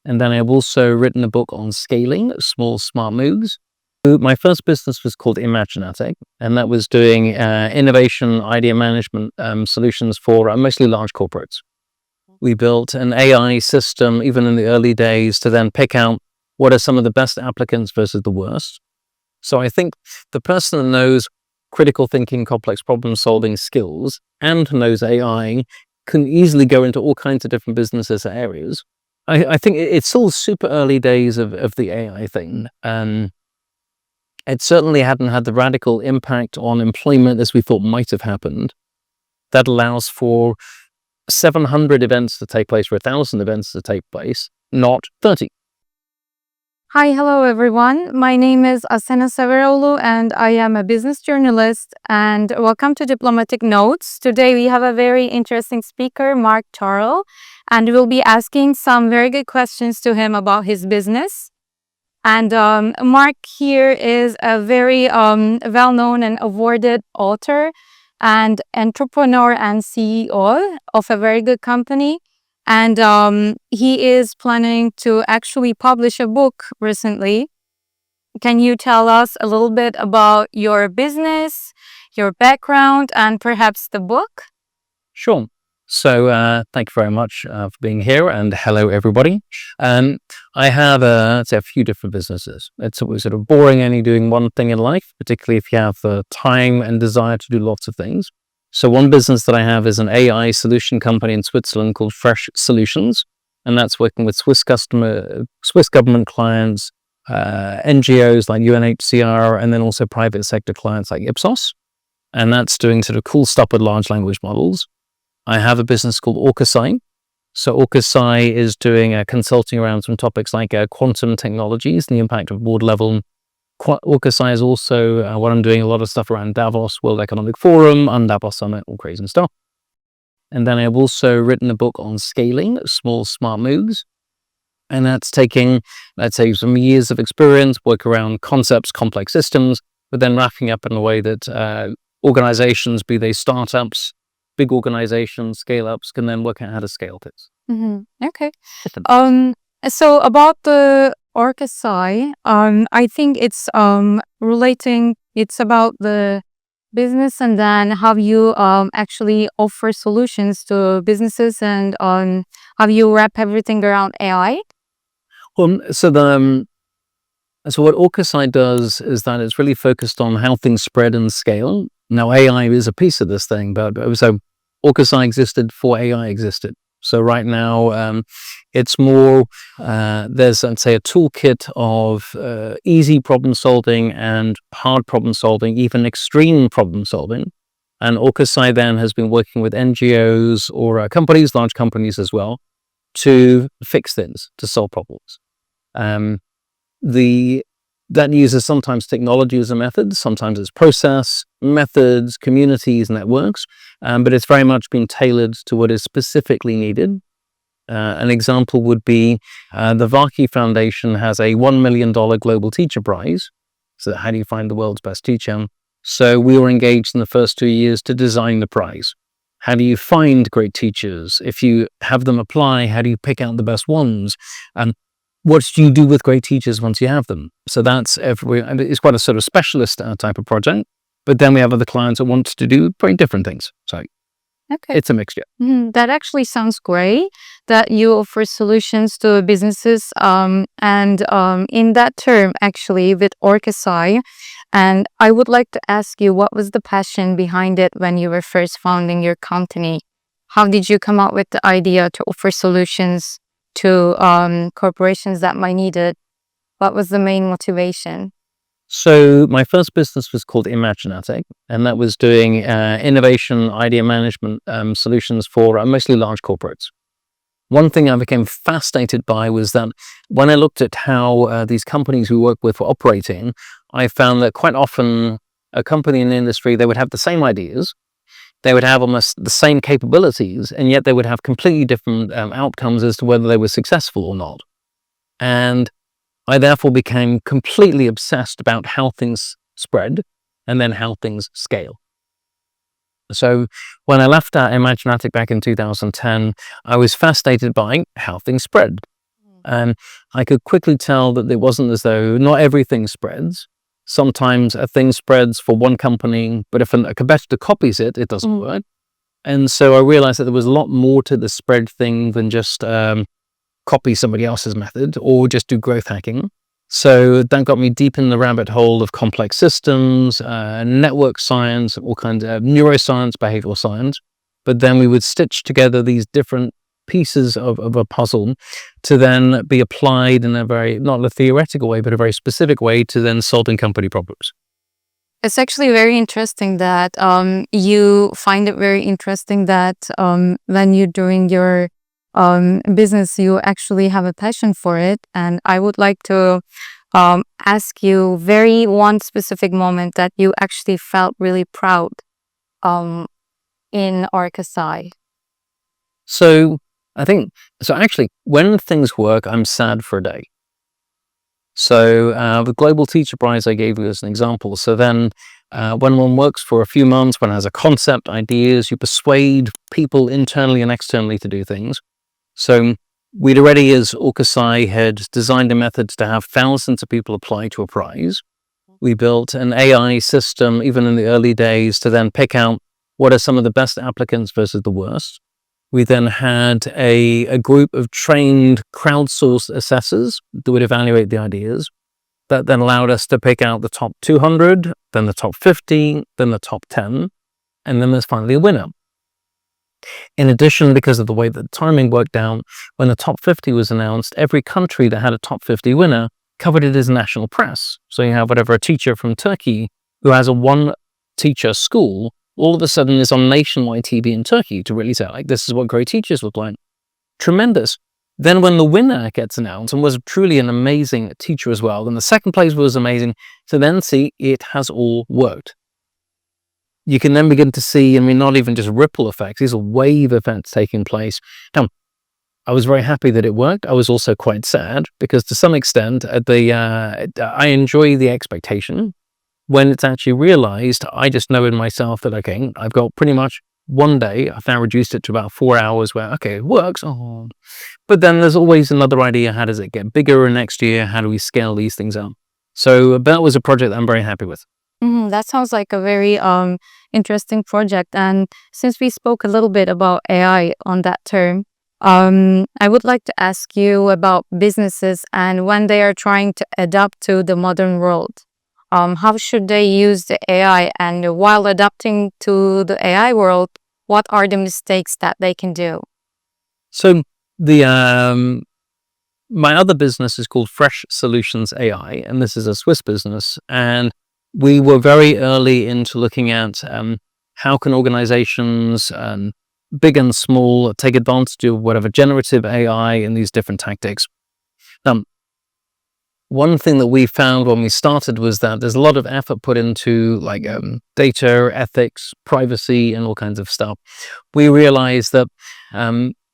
And then I've also written a book on scaling, small, smart moves. My first business was called Emergence, and that was doing innovation, idea management solutions for mostly large corporates. We built an AI system, even in the early days, to then pick out what are some of the best applicants versus the worst. So I think the person that knows critical thinking, complex problem solving skills and knows AI can easily go into all kinds of different businesses areas. I think it's still super early days of the AI thing. It certainly hadn't had the radical impact on employment as we thought might have happened. That allows for 700 events to take place, or 1,000 events to take place, not 30. Hi, hello everyone. My name is Asena Severoglu and I am a business journalist, and welcome to Diplomatic Notes. Today we have a very interesting speaker, Mark Turell, and we'll be asking some very good questions to him about his business. And Mark here is a very well-known and awarded author and entrepreneur and CEO of a very good company. And he is planning to actually publish a book recently. Can you tell us a little bit about your business, your background, and perhaps the book? Sure. So thank you very much for being here, and hello everybody. I have a few different businesses. It's always sort of boring only doing one thing in life, particularly if you have the time and desire to do lots of things. So one business that I have is an AI solution company in Switzerland called Fresh Solutions, and that's working with Swiss government clients, NGOs like UNHCR, and then also private sector clients like Ipsos. And that's doing sort of cool stuff with large language models. I have a business called Orcasci. So Orcasci is doing consulting around some topics like quantum technologies and the impact of board level. Orcasci is also what I'm doing a lot of stuff around Davos, World Economic Forum, UnDavos Summit, all crazy stuff. And then I've also written a book on scaling, small, smart moves. And that's taking, let's say, some years of experience, work around concepts, complex systems, but then wrapping up in a way that organizations, be they startups, big organizations, scale-ups, can then work out how to scale this. Okay. So about the Orcasci, I think it's it's about the business, and then how you actually offer solutions to businesses, and how you wrap everything around AI. So what Orcasci does is that it's really focused on how things spread and scale. Now AI is a piece of this thing, but so Orcasci existed before AI existed. So right now, it's more, there's, I'd say, a toolkit of easy problem solving and hard problem solving, even extreme problem solving. And Orcasci then has been working with NGOs or companies, large companies as well, to fix things, to solve problems. That uses sometimes technology as a method, sometimes it's process, methods, communities, networks, but it's very much been tailored to what is specifically needed. An example would be the Varkey Foundation has a $1 million global teacher prize. So how do you find the world's best teacher? So we were engaged in the first 2 years to design the prize. How do you find great teachers? If you have them apply, how do you pick out the best ones? And what do you do with great teachers once you have them? So it's quite a sort of specialist type of project. But then we have other clients that want to do very different things. So Okay. It's a mixture. That actually sounds great, that you offer solutions to businesses, and in that term, actually, with Orcasci. And I would like to ask you, what was the passion behind it when you were first founding your company? How did you come up with the idea to offer solutions to corporations that might need it? What was the main motivation? So my first business was called Emergence, and that was doing innovation, idea management solutions for mostly large corporates. One thing I became fascinated by was that when I looked at how these companies we work with were operating, I found that quite often a company in the industry, they would have the same ideas, they would have almost the same capabilities, and yet they would have completely different outcomes as to whether they were successful or not. And I therefore became completely obsessed about how things spread and then how things scale. So when I left Imaginetic back in 2010, I was fascinated by how things spread. And I could quickly tell that it wasn't as though not everything spreads. Sometimes a thing spreads for one company, but if a competitor copies it, it doesn't work. And so I realized that there was a lot more to the spread thing than just copy somebody else's method or just do growth hacking. So that got me deep in the rabbit hole of complex systems, network science, all kinds of neuroscience, behavioral science. But then we would stitch together these different pieces of a puzzle to then be applied in a very, not a theoretical way, but a very specific way to then solving company problems. It's actually very interesting that you find it very interesting that when you're doing your business, you actually have a passion for it. And I would like to ask you one specific moment that you actually felt really proud in Orcasci. So I think, actually, when things work, I'm sad for a day. So the Global Teacher Prize I gave you as an example. So then when one works for a few months, one has a concept, ideas, you persuade people internally and externally to do things. So we'd already, as Orcasci, had designed a method to have thousands of people apply to a prize. We built an AI system, even in the early days, to then pick out what are some of the best applicants versus the worst. We then had a group of trained crowdsourced assessors that would evaluate the ideas. That then allowed us to pick out the top 200, then the top 50, then the top 10, and then there's finally a winner. In addition, because of the way that the timing worked out, when the top 50 was announced, every country that had a top 50 winner covered it as national press. So you have whatever, a teacher from Turkey who has a one-teacher school all of a sudden is on nationwide TV in Turkey to really say, like, this is what great teachers look like. Tremendous. Then when the winner gets announced and was truly an amazing teacher as well, then the second place was amazing. So then see, it has all worked. You can then begin to see, not even just ripple effects, these are wave events taking place. Now, I was very happy that it worked. I was also quite sad because to some extent, I enjoy the expectation. When it's actually realized, I just know in myself that, okay, I've got pretty much one day. I've now reduced it to about 4 hours where, okay, it works. Oh. But then there's always another idea. How does it get bigger next year? How do we scale these things up? So that was a project that I'm very happy with. That sounds like a very interesting project. And since we spoke a little bit about AI on that term, I would like to ask you about businesses and when they are trying to adapt to the modern world. How should they use the AI? And while adapting to the AI world, what are the mistakes that they can do? So my other business is called Fresh Solutions AI, and this is a Swiss business. And we were very early into looking at how can organizations, big and small, take advantage of whatever generative AI and these different tactics. One thing that we found when we started was that there's a lot of effort put into data, ethics, privacy, and all kinds of stuff. We realized that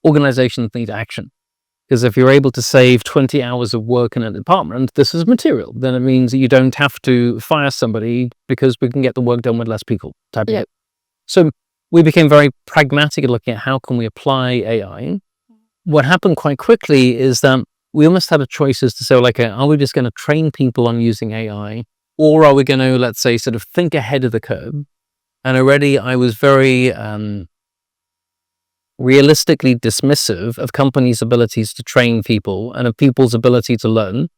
organizations need action. Because if you're able to save 20 hours of work in a department, this is material. Then it means that you don't have to fire somebody because we can get the work done with less people. So we became very pragmatic at looking at how can we apply AI. What happened quite quickly is that we almost had a choice as to say, are we just going to train people on using AI? Or are we going to, let's say, sort of think ahead of the curve? And already I was very realistically dismissive of companies' abilities to train people and of people's ability to learn.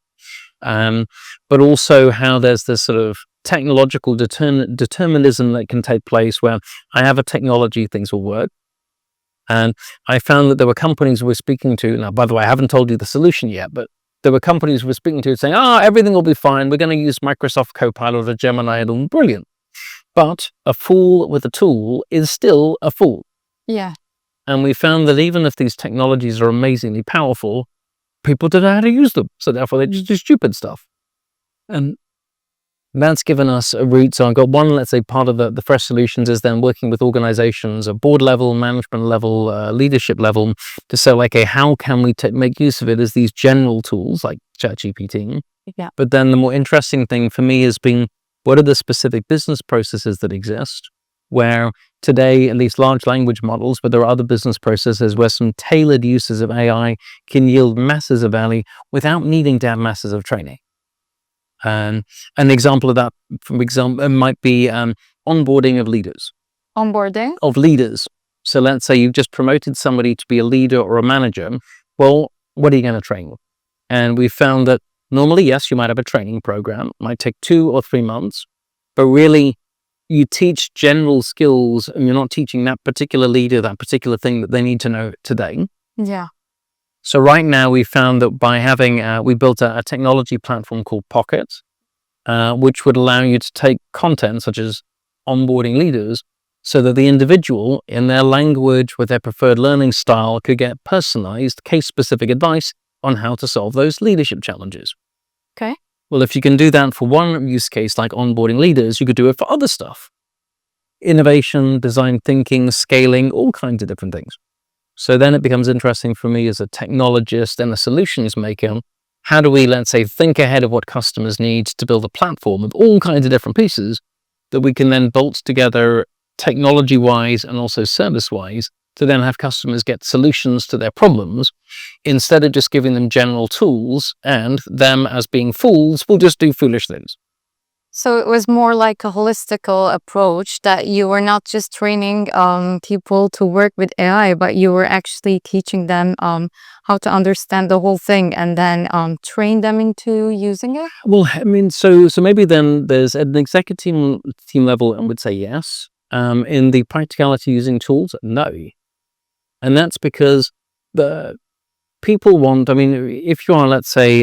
But also how there's this sort of technological determinism that can take place where I have a technology, things will work. And I found that there were companies we were speaking to. Now, by the way, I haven't told you the solution yet, but there were companies we were speaking to saying, everything will be fine. We're going to use Microsoft Copilot or Gemini. It'll be brilliant. But a fool with a tool is still a fool. Yeah. And we found that even if these technologies are amazingly powerful, people don't know how to use them. So therefore, they just do stupid stuff. And that's given us a route. So I've got one, let's say, part of the Fresh Solutions is then working with organizations at board level, management level, leadership level to say, how can we make use of it as these general tools like ChatGPT? Yeah. But then the more interesting thing for me has been, what are the specific business processes that exist? where today, at least large language models, but there are other business processes where some tailored uses of AI can yield masses of value without needing to have masses of training. An example of that, for example, might be onboarding of leaders. Onboarding? Of leaders. So let's say you've just promoted somebody to be a leader or a manager. Well, what are you going to train them? And we found that normally, yes, you might have a training program. It might take 2 or 3 months, but really you teach general skills and you're not teaching that particular leader that particular thing that they need to know today. Yeah. So right now we found that by having, we built a technology platform called Pocket, which would allow you to take content such as onboarding leaders so that the individual in their language with their preferred learning style could get personalized case-specific advice on how to solve those leadership challenges. Okay. Well, if you can do that for one use case like onboarding leaders, you could do it for other stuff. Innovation, design thinking, scaling, all kinds of different things. So then it becomes interesting for me as a technologist and a solutions maker. How do we, let's say, think ahead of what customers need to build a platform of all kinds of different pieces that we can then bolt together technology-wise and also service-wise to then have customers get solutions to their problems instead of just giving them general tools and them as being fools will just do foolish things. So it was more like a holistical approach that you were not just training people to work with AI, but you were actually teaching them how to understand the whole thing and then train them into using it? Well, I mean, so maybe then there's at an executive team level, I would say yes. In the practicality using tools, no. And that's because the people want, I mean, if you are, let's say,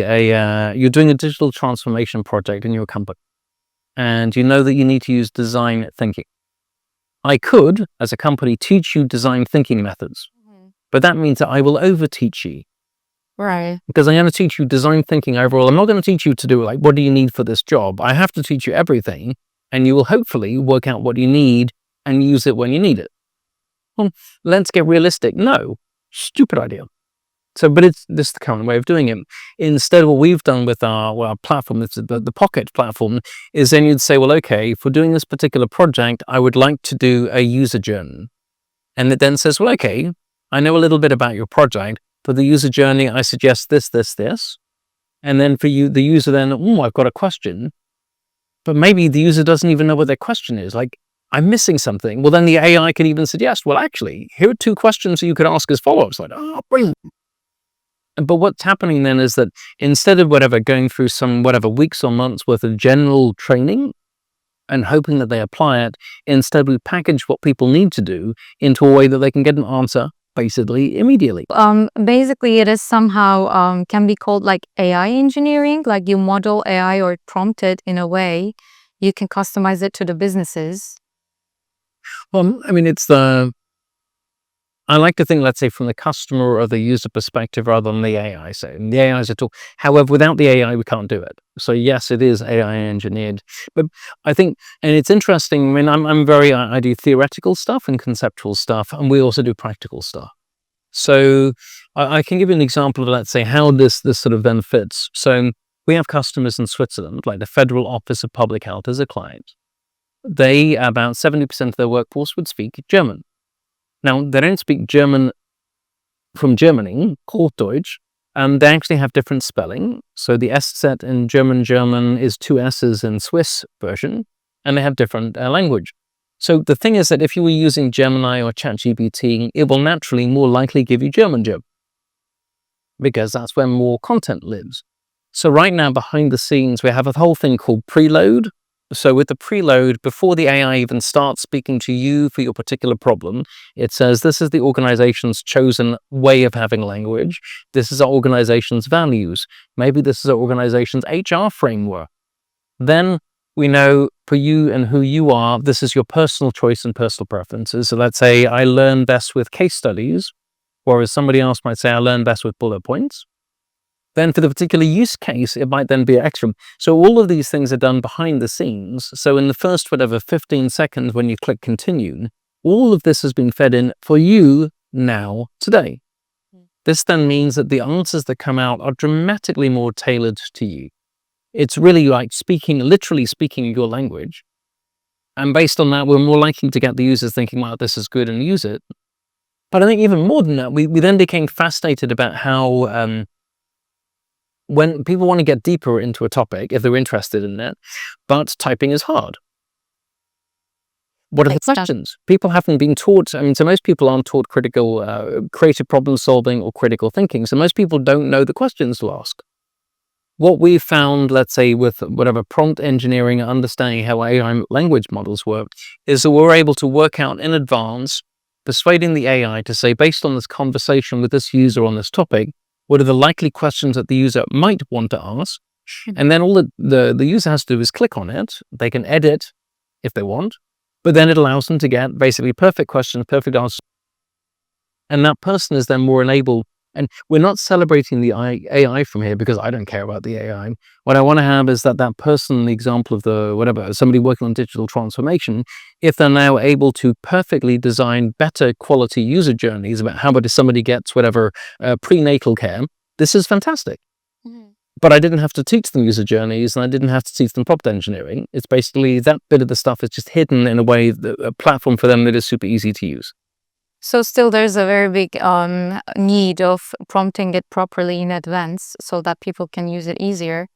you're doing a digital transformation project in your company, and you know that you need to use design thinking. I could, as a company, teach you design thinking methods, but that means that I will overteach you. Right. Because I'm going to teach you design thinking overall. I'm not going to teach you to do like, what do you need for this job? I have to teach you everything, and you will hopefully work out what you need and use it when you need it. Well, let's get realistic. No, stupid idea. So, but it's this is the current way of doing it. Instead, what we've done with our platform, the Pocket platform, is then you'd say, well, okay, for doing this particular project, I would like to do a user journey. And it then says, well, okay, I know a little bit about your project. For the user journey, I suggest this. And then for you, the user then, I've got a question. But maybe the user doesn't even know what their question is. Like, I'm missing something. Well, then the AI can even suggest, well, actually, here are 2 questions you could ask as follow-ups. Like, oh, brilliant. But what's happening then is that instead of going through some weeks or months worth of general training and hoping that they apply it, instead we package what people need to do into a way that they can get an answer basically immediately. Basically, it is somehow can be called like AI engineering, like you model AI or prompt it in a way you can customize it to the businesses. Well, I mean, I like to think, let's say, from the customer or the user perspective rather than the AI. So the AI is a tool. However, without the AI, we can't do it. So yes, it is AI engineered. But I think, and it's interesting, I mean, I do theoretical stuff and conceptual stuff, and we also do practical stuff. So I can give you an example of, let's say, how this sort of then fits. So we have customers in Switzerland, like the Federal Office of Public Health as a client. They, about 70% of their workforce would speak German. Now, they don't speak German from Germany, Hochdeutsch, and they actually have different spelling. So the SZ in German is 2 S's in Swiss version, and they have different language. So the thing is that if you were using Gemini or ChatGPT, it will naturally more likely give you German, because that's where more content lives. So right now, behind the scenes, we have a whole thing called preload. So with the preload, before the AI even starts speaking to you for your particular problem, it says, this is the organization's chosen way of having language. This is our organization's values. Maybe this is our organization's HR framework. Then we know for you and who you are, this is your personal choice and personal preferences. So let's say I learn best with case studies, whereas somebody else might say I learn best with bullet points. Then for the particular use case, it might then be extra. So all of these things are done behind the scenes. So in the first, 15 seconds when you click continue, all of this has been fed in for you now, today. This then means that the answers that come out are dramatically more tailored to you. It's really like literally speaking your language. And based on that, we're more likely to get the users thinking, wow, this is good, and use it. But I think even more than that, we then became fascinated about how when people want to get deeper into a topic, if they're interested in it, but typing is hard. What are the questions? People haven't been taught. I mean, so most people aren't taught creative problem solving or critical thinking. So most people don't know the questions to ask. What we found, let's say, with whatever prompt engineering, understanding how AI language models work, is that we're able to work out in advance, persuading the AI to say, based on this conversation with this user on this topic, what are the likely questions that the user might want to ask? And then all the user has to do is click on it. They can edit if they want, but then it allows them to get basically perfect questions, perfect answers. And that person is then more enabled. And we're not celebrating the AI from here because I don't care about the AI. What I want to have is that person, the example of somebody working on digital transformation, if they're now able to perfectly design better quality user journeys about how about if somebody gets prenatal care, this is fantastic. Mm-hmm. But I didn't have to teach them user journeys, and I didn't have to teach them prompt engineering. It's basically that bit of the stuff is just hidden in a platform for them that is super easy to use. So still there's a very big need of prompting it properly in advance so that people can use it easier.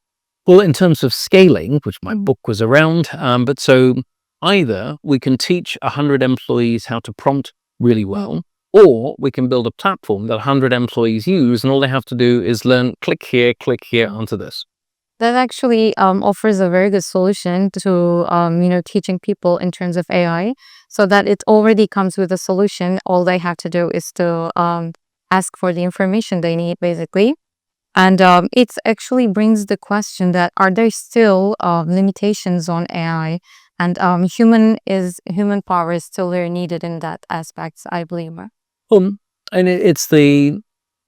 Well, in terms of scaling, which my book was around, but so either we can teach 100 employees how to prompt really well, or we can build a platform that 100 employees use, and all they have to do is learn, click here onto this. That actually offers a very good solution to teaching people in terms of AI, so that it already comes with a solution. All they have to do is to ask for the information they need, basically. And it actually brings the question that are there still limitations on AI, and human power is still very needed in that aspect, I believe. And it's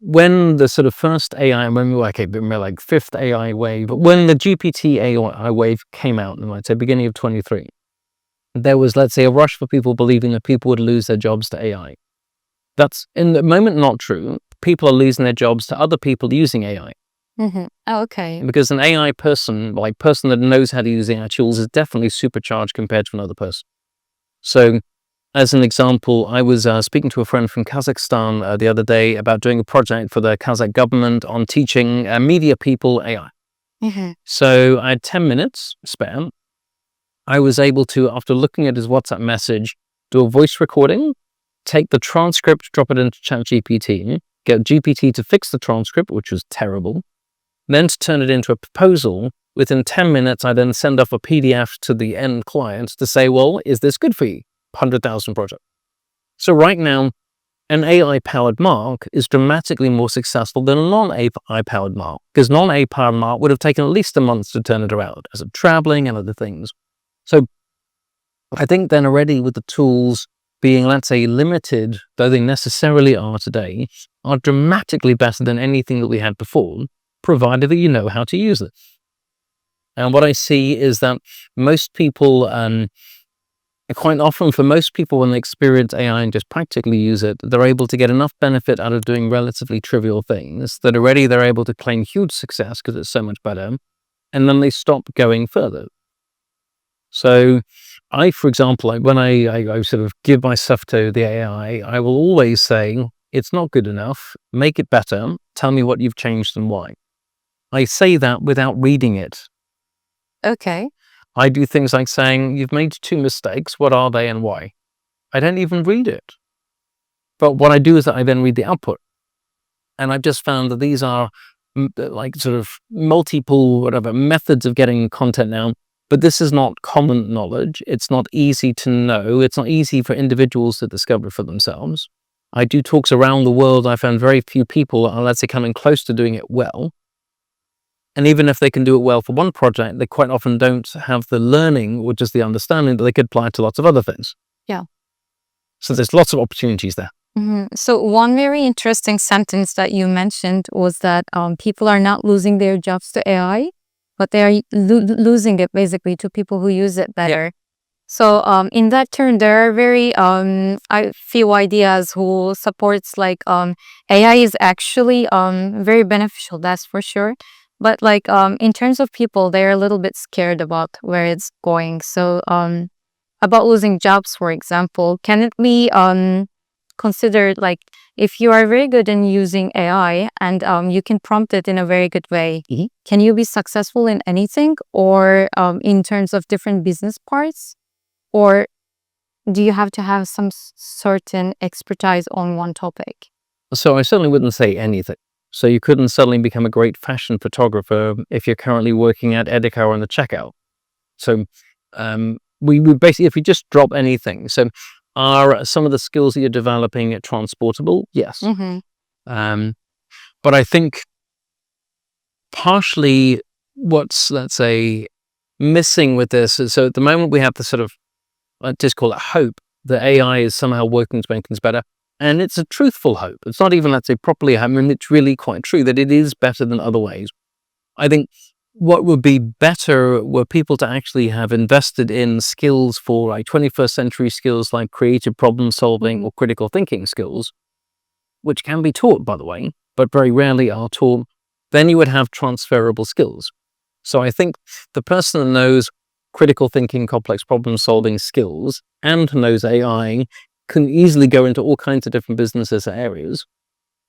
when the sort of first AI, like fifth AI wave, but when the GPT AI wave came out, and I'd say beginning of 23, there was, let's say, a rush for people believing that people would lose their jobs to AI. That's in the moment not true. People are losing their jobs to other people using AI. Mm-hmm. Oh, okay. Because an AI person, person that knows how to use AI tools, is definitely supercharged compared to another person. So, as an example, I was speaking to a friend from Kazakhstan the other day about doing a project for the Kazakh government on teaching media people AI. Mm-hmm. So I had 10 minutes spare. I was able to, after looking at his WhatsApp message, do a voice recording, take the transcript, drop it into ChatGPT, get GPT to fix the transcript, which was terrible, then to turn it into a proposal. Within 10 minutes, I then send off a PDF to the end client to say, well, is this good for you? 100,000 project. So right now, an AI-powered Mark is dramatically more successful than a non-AI-powered Mark, because non-AI-powered Mark would have taken at least a month to turn it around, as of traveling and other things. So I think then already with the tools being, let's say, limited, though they necessarily are today, are dramatically better than anything that we had before, provided that you know how to use it. And what I see is that most people, quite often for most people, when they experience AI and just practically use it, they're able to get enough benefit out of doing relatively trivial things that already they're able to claim huge success because it's so much better, and then they stop going further. So I, for example, when I sort of give my stuff to the AI, I will always say, it's not good enough, make it better, tell me what you've changed and why. I say that without reading it. Okay. I do things like saying, you've made 2 mistakes, what are they and why? I don't even read it. But what I do is that I then read the output. And I've just found that these are like sort of multiple methods of getting content now. But this is not common knowledge. It's not easy to know. It's not easy for individuals to discover for themselves. I do talks around the world. I found very few people are, let's say, coming close to doing it well. And even if they can do it well for one project, they quite often don't have the learning or just the understanding that they could apply to lots of other things. Yeah. So there's lots of opportunities there. Mm-hmm. So one very interesting sentence that you mentioned was that people are not losing their jobs to AI, but they are losing it basically to people who use it better. Yeah. So in that turn, there are very few ideas who supports like AI is actually very beneficial, that's for sure. But like in terms of people, they're a little bit scared about where it's going. So about losing jobs, for example, can it be considered like if you are very good in using AI and you can prompt it in a very good way, can you be successful in anything or in terms of different business parts? Or do you have to have some certain expertise on one topic? So I certainly wouldn't say anything. So you couldn't suddenly become a great fashion photographer if you're currently working at Edeka or in the checkout. So we would basically, if we just drop anything, so are some of the skills that you're developing transportable? Yes. But I think partially what's, let's say, missing with this is, so at the moment we have the sort of, I just call it hope, that AI is somehow working to make things better. And it's a truthful hope. It's not even, let's say, properly, I mean, it's really quite true that it is better than other ways. I think what would be better were people to actually have invested in skills for like 21st century skills like creative problem solving or critical thinking skills, which can be taught, by the way, but very rarely are taught. Then you would have transferable skills. So I think the person that knows critical thinking, complex problem solving skills and knows AI can easily go into all kinds of different businesses or areas.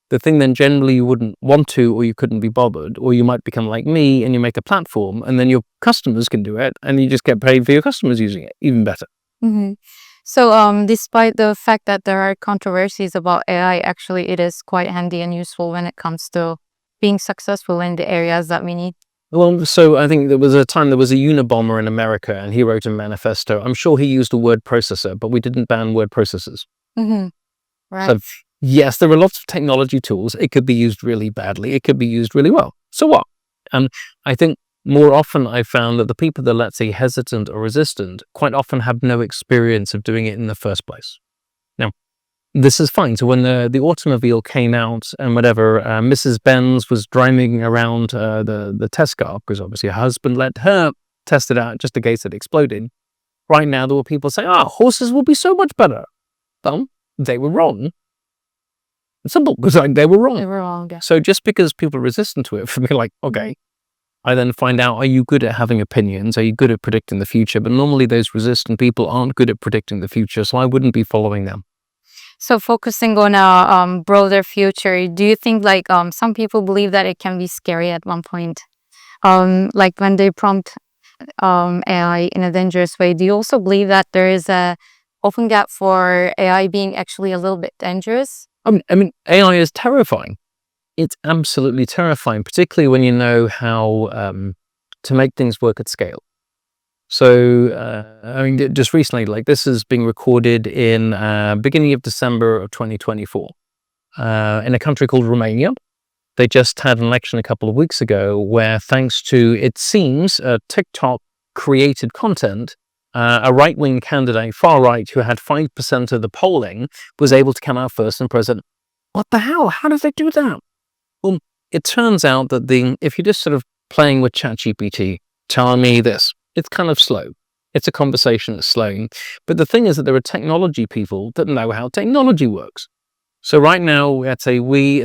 The thing then generally you wouldn't want to, or you couldn't be bothered, or you might become like me and you make a platform and then your customers can do it and you just get paid for your customers using it, even better. So despite the fact that there are controversies about AI, actually it is quite handy and useful when it comes to being successful in the areas that we need. Well, so I think there was a time there was a Unabomber in America and he wrote a manifesto. I'm sure he used a word processor, but we didn't ban word processors. Right. So yes, there are lots of technology tools. It could be used really badly. It could be used really well. So what? And I think more often I've found that the people that are, let's say, hesitant or resistant quite often have no experience of doing it in the first place. Now, this is fine. So when the automobile came out and whatever, Mrs. Benz was driving around the test car because obviously her husband let her test it out just in case it exploded. Right now, there were people saying, horses will be so much better. Well, they were wrong. It's simple, because they were wrong. They were wrong, yeah. So just because people are resistant to it, for me, like, okay, I then find out, are you good at having opinions? Are you good at predicting the future? But normally those resistant people aren't good at predicting the future, so I wouldn't be following them. So focusing on a broader future, do you think like some people believe that it can be scary at one point? Like when they prompt AI in a dangerous way, do you also believe that there is a open gap for AI being actually a little bit dangerous? I mean, AI is terrifying. It's absolutely terrifying, particularly when you know how to make things work at scale. So, I mean, just recently, like this is being recorded in beginning of December of 2024 in a country called Romania. They just had an election a couple of weeks ago where, thanks to, it seems, TikTok created content, a right-wing candidate, far right, who had 5% of the polling, was able to come out first and president. What the hell? How did they do that? Well, it turns out that if you're just sort of playing with ChatGPT, telling me this, it's kind of slow. It's a conversation that's slow. But the thing is that there are technology people that know how technology works. So right now, let's say maybe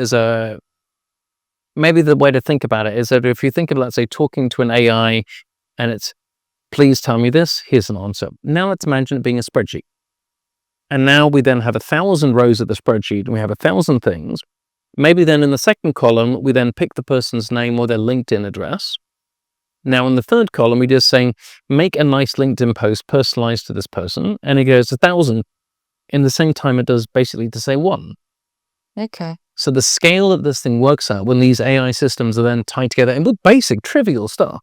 the way to think about it is that if you think of, let's say, talking to an AI and it's, please tell me this, here's an answer. Now let's imagine it being a spreadsheet. And now we then have 1,000 rows of the spreadsheet and we have 1,000 things. Maybe then in the second column, we then pick the person's name or their LinkedIn address. Now in the third column, we just saying, make a nice LinkedIn post personalized to this person. And it goes 1,000. In the same time, it does basically to say one. Okay. So the scale that this thing works at when these AI systems are then tied together and with basic trivial stuff,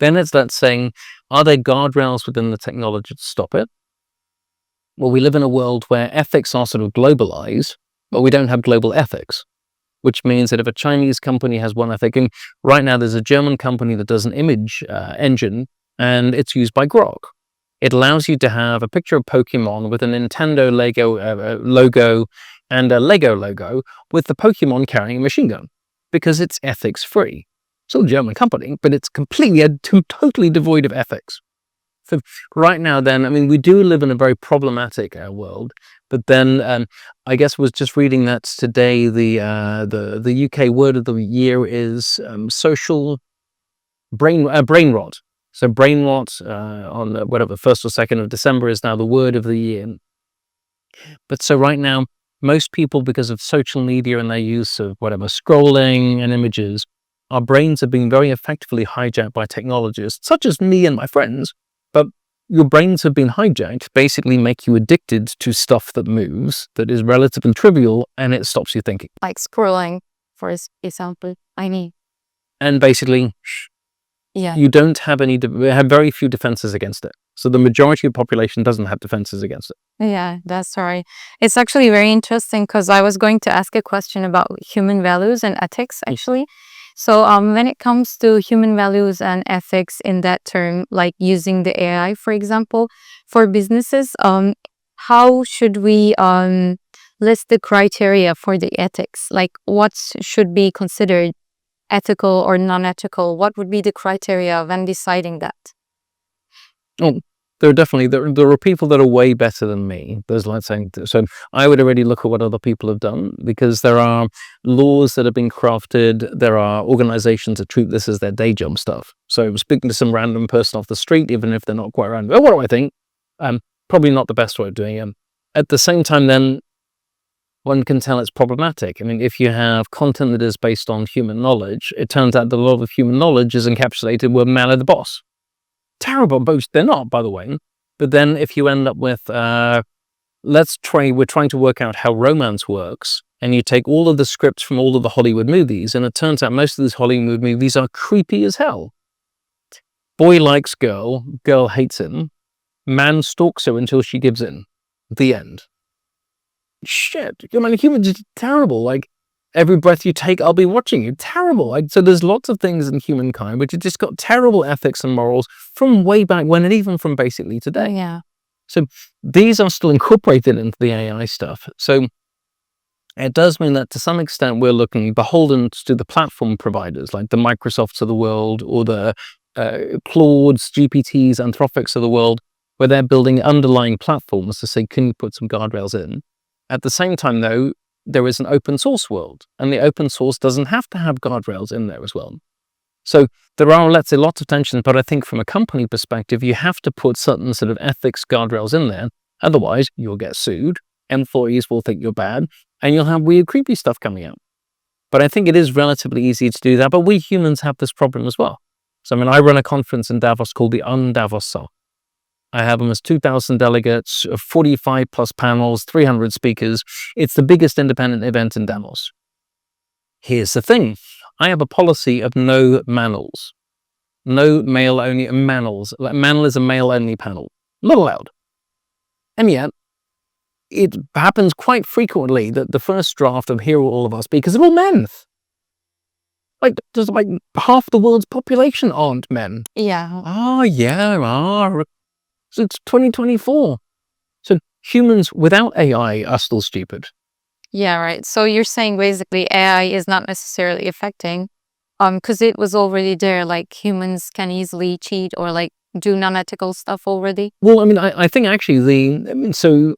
then it's that saying, are there guardrails within the technology to stop it? Well, we live in a world where ethics are sort of globalized, but we don't have global ethics, which means that if a Chinese company has one ethic, and right now there's a German company that does an image engine, and it's used by Grok. It allows you to have a picture of Pokemon with a Nintendo Lego logo and a Lego logo with the Pokemon carrying a machine gun, because it's ethics free. Still a German company, but it's completely, totally devoid of ethics. So right now then, I mean, we do live in a very problematic world, but then I guess was just reading that today the UK word of the year is social brain rot. So brain rot on whatever 1st or 2nd of December is now the word of the year. But so right now, most people, because of social media and their use of whatever scrolling and images, our brains are being very effectively hijacked by technologists, such as me and my friends. But your brains have been hijacked, basically make you addicted to stuff that moves, that is relatively trivial, and it stops you thinking. Like scrolling, for example. And basically, yeah, you don't have have very few defenses against it. So the majority of the population doesn't have defenses against it. Yeah, that's right. It's actually very interesting because I was going to ask a question about human values and ethics, actually. So when it comes to human values and ethics in that term, like using the AI, for example, for businesses, how should we list the criteria for the ethics? Like what should be considered ethical or non-ethical? What would be the criteria when deciding that? Oh, there are people that are way better than me. There's like saying, so I would already look at what other people have done, because there are laws that have been crafted. There are organizations that treat this as their day job stuff. So speaking to some random person off the street, even if they're not quite random, oh, what do I think? Probably not the best way of doing it. At the same time, then, one can tell it's problematic. I mean, if you have content that is based on human knowledge, it turns out that a lot of human knowledge is encapsulated with man of the boss. Terrible boast, they're not, by the way. But then if you end up with, we're trying to work out how romance works, and you take all of the scripts from all of the Hollywood movies, and it turns out most of these Hollywood movies are creepy as hell. Boy likes girl, girl hates him, man stalks her until she gives in. The end. Shit, I mean, humans are terrible. Like, every breath you take, I'll be watching you. Terrible. Like, so there's lots of things in humankind which have just got terrible ethics and morals from way back when, and even from basically today. Yeah. So these are still incorporated into the AI stuff. So it does mean that to some extent we're looking beholden to the platform providers like the Microsofts of the world, or the Claudes, GPTs, Anthropics of the world, where they're building underlying platforms to say, can you put some guardrails in? At the same time, though, there is an open source world, and the open source doesn't have to have guardrails in there as well. So there are, let's say, lots of tensions, but I think from a company perspective, you have to put certain sort of ethics guardrails in there. Otherwise, you'll get sued, employees will think you're bad, and you'll have weird, creepy stuff coming out. But I think it is relatively easy to do that, but we humans have this problem as well. So, I mean, I run a conference in Davos called the UnDavos. I have almost 2,000 delegates, 45 plus panels, 300 speakers. It's the biggest independent event in Davos. Here's the thing. I have a policy of no manels. No male-only manels. Manel is a male-only panel. Not allowed. And yet, it happens quite frequently that the first draft of Here Are All of Our Speakers are all men. Like, just like half the world's population aren't men. Yeah. Oh, yeah. So it's 2024. So humans without AI are still stupid. Yeah, right. So you're saying basically AI is not necessarily affecting, because it was already there. Like humans can easily cheat or like do non-ethical stuff already. Well, I mean, I think actually so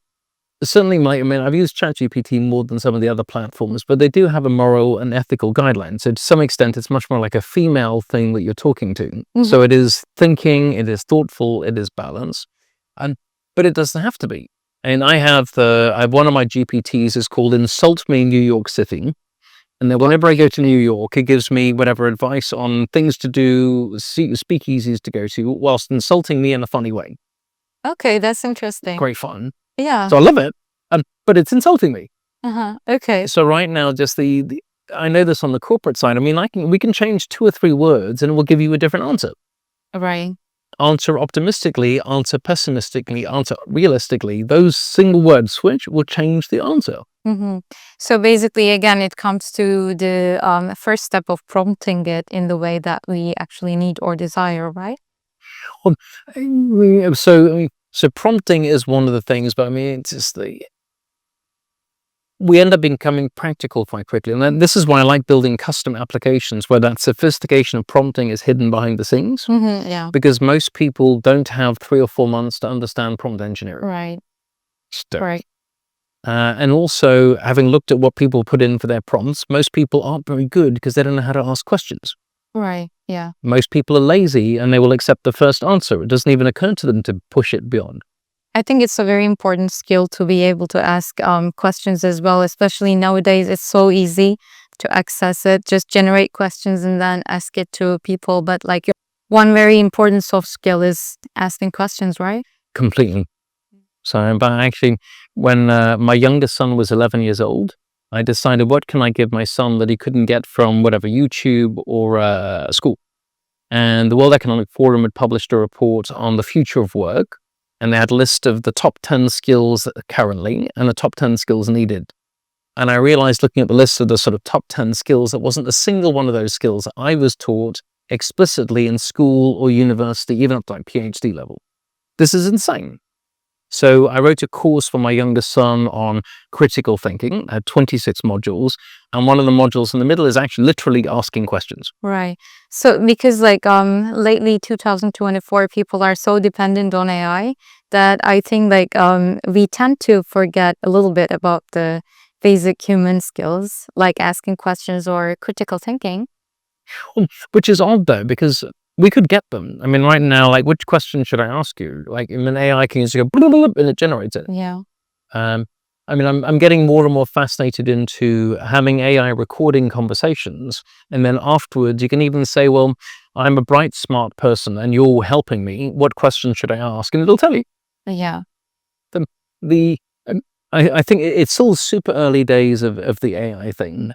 certainly I've used ChatGPT more than some of the other platforms, but they do have a moral and ethical guideline. So to some extent, it's much more like a female thing that you're talking to. Mm-hmm. So it is thinking, it is thoughtful, it is balanced, but it doesn't have to be. And I have one of my GPTs is called Insult Me New York City. And then whenever I go to New York, it gives me whatever advice on things to do, speakeasies to go to, whilst insulting me in a funny way. Okay, that's interesting. Great fun. Yeah. So I love it, but it's insulting me. Okay. So right now, just I know this on the corporate side. I mean, we can change 2 or 3 words and it will give you a different answer. Right. Answer optimistically, answer pessimistically, answer realistically. Those single word switch will change the answer. Mm-hmm. So basically, again, it comes to the first step of prompting it in the way that we actually need or desire, right? Well, so prompting is one of the things, but I mean, it's just we end up becoming practical quite quickly. And then this is why I like building custom applications where that sophistication of prompting is hidden behind the scenes. Mm-hmm, yeah. Because most people don't have 3 or 4 months to understand prompt engineering. Right. Right. And also, having looked at what people put in for their prompts, most people aren't very good because they don't know how to ask questions. Right. Yeah. Most people are lazy and they will accept the first answer. It doesn't even occur to them to push it beyond. I think it's a very important skill to be able to ask questions as well, especially nowadays. It's so easy to access it. Just generate questions and then ask it to people. But like one very important soft skill is asking questions, right? Completely. So, but actually, when my youngest son was 11 years old, I decided, what can I give my son that he couldn't get from whatever, YouTube or school? And the World Economic Forum had published a report on the future of work, and they had a list of the top 10 skills currently and the top 10 skills needed. And I realized, looking at the list of the sort of top 10 skills, there wasn't a single one of those skills I was taught explicitly in school or university, even up to like PhD level. This is insane. So I wrote a course for my youngest son on critical thinking, 26 modules. And one of the modules in the middle is actually literally asking questions. Right. So because like lately 2024 people are so dependent on AI that I think like we tend to forget a little bit about the basic human skills like asking questions or critical thinking. Which is odd though, because we could get them. I mean, right now, like, which question should I ask you? Like, in an AI can just go blah, blah, blah, and it generates it. Yeah. I mean, I'm getting more and more fascinated into having AI recording conversations, and then afterwards you can even say, well, I'm a bright, smart person, and you're helping me. What question should I ask? And it'll tell you. Yeah. I think it's still super early days of the AI thing.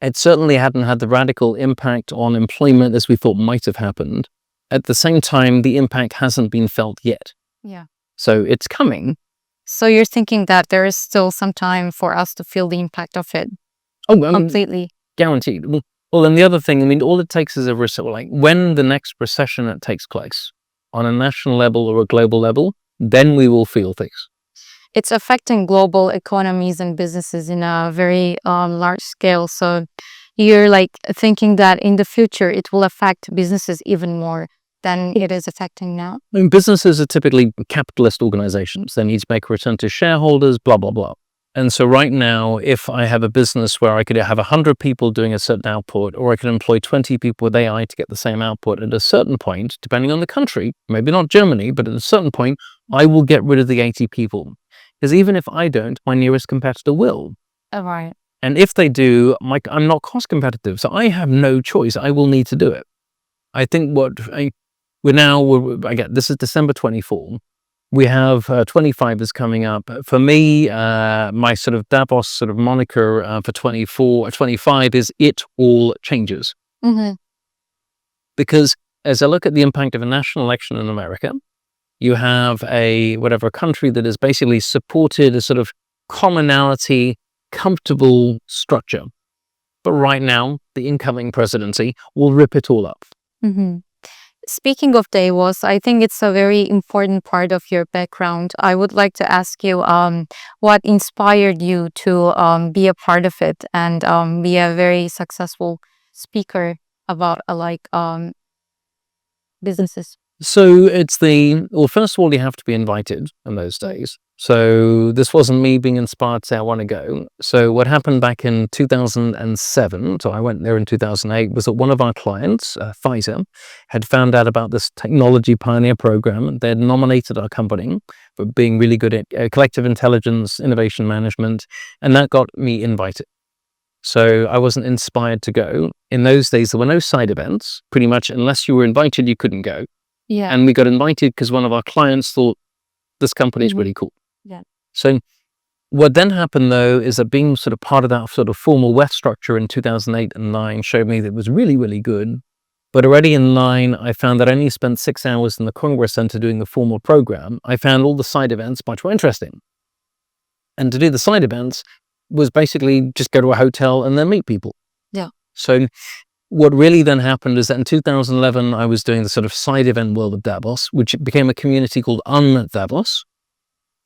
It certainly hadn't had the radical impact on employment as we thought might have happened. At the same time, the impact hasn't been felt yet. Yeah. So it's coming. So you're thinking that there is still some time for us to feel the impact of it completely? Guaranteed. Well, and the other thing, I mean, all it takes is a recession. Like when the next recession takes place on a national level or a global level, then we will feel things. It's affecting global economies and businesses in a very large scale. So you're like thinking that in the future it will affect businesses even more than it is affecting now? I mean, businesses are typically capitalist organizations. They need to make a return to shareholders, blah, blah, blah. And so right now, if I have a business where I could have 100 people doing a certain output, or I could employ 20 people with AI to get the same output, at a certain point, depending on the country, maybe not Germany, but at a certain point, I will get rid of the 80 people. Because even if I don't, my nearest competitor will. Oh, right. And if they do, I'm not cost competitive. So I have no choice. I will need to do it. I think this is December 24. We have 25 is coming up. For me, my sort of Davos sort of moniker for 25 is it all changes. Mm-hmm. Because as I look at the impact of a national election in America, you have a country that has basically supported a sort of commonality, comfortable structure. But right now, the incoming presidency will rip it all up. Mm-hmm. Speaking of Davos, I think it's a very important part of your background. I would like to ask you what inspired you to be a part of it and be a very successful speaker about businesses. So first of all, you have to be invited in those days. So this wasn't me being inspired to say I want to go. So what happened back in 2007, so I went there in 2008, was that one of our clients, Pfizer, had found out about this technology pioneer program. They had nominated our company for being really good at collective intelligence, innovation management, and that got me invited. So I wasn't inspired to go. In those days, there were no side events. Pretty much, unless you were invited, you couldn't go. Yeah. And we got invited because one of our clients thought this company is really cool. Yeah. So what then happened though is that being sort of part of that sort of formal WEF structure in 2008 and 2009 showed me that it was really, really good. But already in 2009, I found that I only spent 6 hours in the Congress Center doing the formal program. I found all the side events much more interesting. And to do the side events was basically just go to a hotel and then meet people. Yeah. So what really then happened is that in 2011, I was doing the sort of side event world of Davos, which became a community called UnDavos,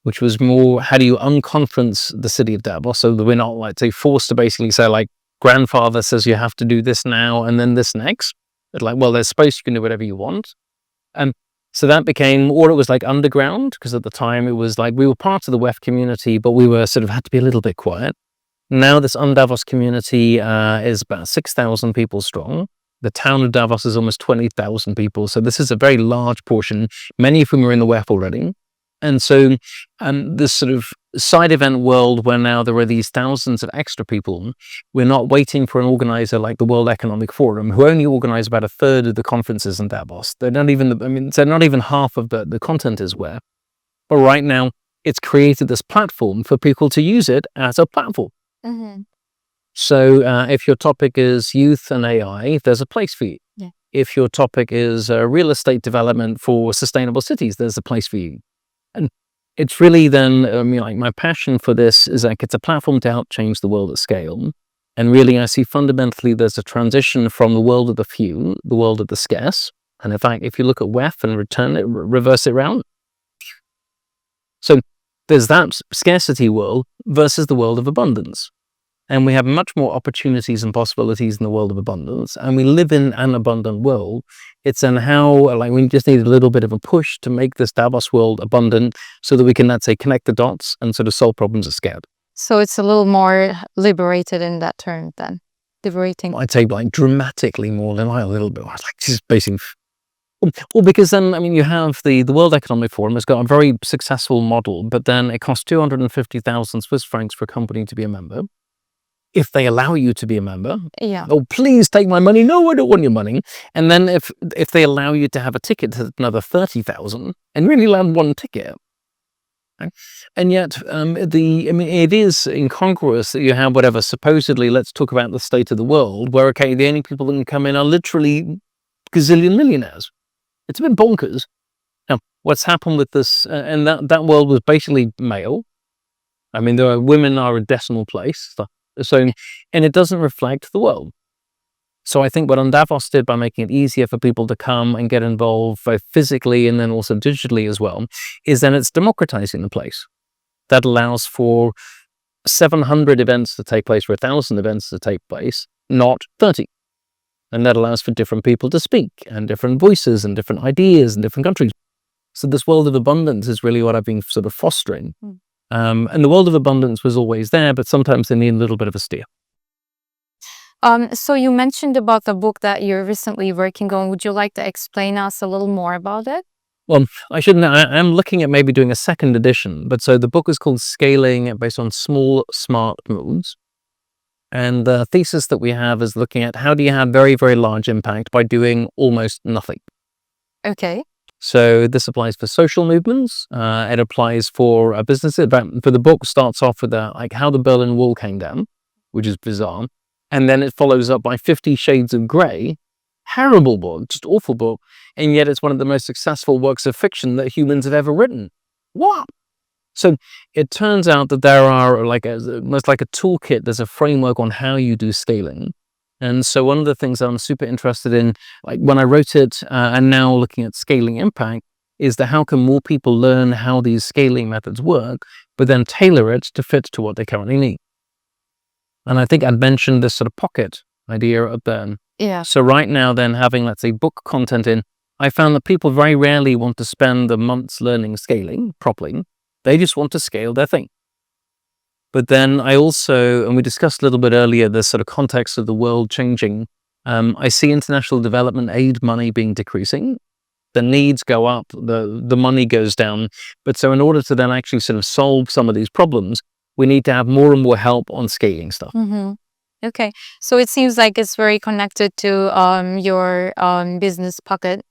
which was more, how do you unconference the city of Davos so that we're not, like, say, forced to basically say, like, grandfather says you have to do this now and then this next. But like, well, there's space, you can do whatever you want. And so that became, or it was like underground, because at the time it was like we were part of the WEF community, but we were sort of had to be a little bit quiet. Now this UnDavos community is about 6,000 people strong. The town of Davos is almost 20,000 people. So this is a very large portion, many of whom are in the WEF already. And so this sort of side event world where now there are these thousands of extra people, we're not waiting for an organizer like the World Economic Forum, who only organize about a third of the conferences in Davos. They're not even, they're not even half of the content is WEF. But right now, it's created this platform for people to use it as a platform. Mm-hmm. So if your topic is youth and AI, there's a place for you. Yeah. If your topic is real estate development for sustainable cities, there's a place for you. And it's really then, like my passion for this is like it's a platform to help change the world at scale. And really, I see fundamentally there's a transition from the world of the few, the world of the scarce. And in fact, if you look at WEF and reverse it around. So there's that scarcity world versus the world of abundance. And we have much more opportunities and possibilities in the world of abundance. And we live in an abundant world. It's in how, like, we just need a little bit of a push to make this Davos world abundant so that we can, let's say, connect the dots and sort of solve problems at scale. So it's a little more liberated in that term then. Liberating. I'd say like dramatically more than a little bit. Like just basically. Well, because then, you have the World Economic Forum has got a very successful model, but then it costs 250,000 Swiss francs for a company to be a member. If they allow you to be a member, oh, please take my money. No, I don't want your money. And then if they allow you to have a ticket to another 30,000 and really land one ticket. Okay? And yet, it is incongruous that you have whatever, supposedly, let's talk about the state of the world, where, okay, the only people that can come in are literally gazillion millionaires. It's a bit bonkers. Now, what's happened with this, and that world was basically male. Women are a decimal place. So, and it doesn't reflect the world. So I think what UnDavos did by making it easier for people to come and get involved both physically and then also digitally as well, is then it's democratizing the place. That allows for 700 events to take place, for 1,000 events to take place, not 30. And that allows for different people to speak and different voices and different ideas in different countries. So this world of abundance is really what I've been sort of fostering. And the world of abundance was always there, but sometimes they need a little bit of a steer. So you mentioned about the book that you're recently working on. Would you like to explain us a little more about it? Well, I shouldn't. I'm looking at maybe doing a second edition, but so the book is called Scaling based on Small, Smart Moves. And the thesis that we have is looking at how do you have very, very large impact by doing almost nothing. Okay. So this applies for social movements. It applies for businesses. For the book starts off with like how the Berlin Wall came down, which is bizarre. And then it follows up by 50 Shades of Grey. Terrible book, just awful book. And yet it's one of the most successful works of fiction that humans have ever written. What? So it turns out that there are almost like a toolkit. There's a framework on how you do scaling. And so one of the things that I'm super interested in, like when I wrote it and now looking at scaling impact, is that how can more people learn how these scaling methods work, but then tailor it to fit to what they currently need. And I think I'd mentioned this sort of pocket idea of them. Yeah. So right now then having, let's say, book content in, I found that people very rarely want to spend the months learning scaling properly. They just want to scale their thing. But then I also, and we discussed a little bit earlier, the sort of context of the world changing. I see international development aid money being decreasing. The needs go up, the money goes down. But so in order to then actually sort of solve some of these problems, we need to have more and more help on scaling stuff. Mm-hmm. Okay. So it seems like it's very connected to your business pocket.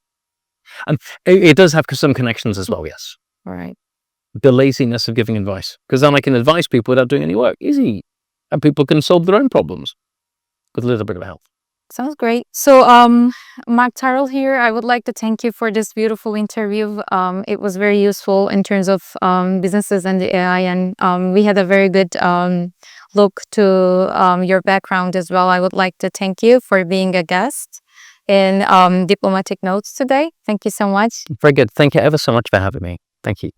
It does have some connections as well, yes. All right. The laziness of giving advice, because then I can advise people without doing any work. Easy. And people can solve their own problems with a little bit of help. Sounds great. So Mark Turell here, I would like to thank you for this beautiful interview. It was very useful in terms of businesses and the AI, and we had a very good look to your background as well. I would like to thank you for being a guest in Diplomatic Notes today. Thank you so much. Very good. Thank you ever so much for having me. Thank you.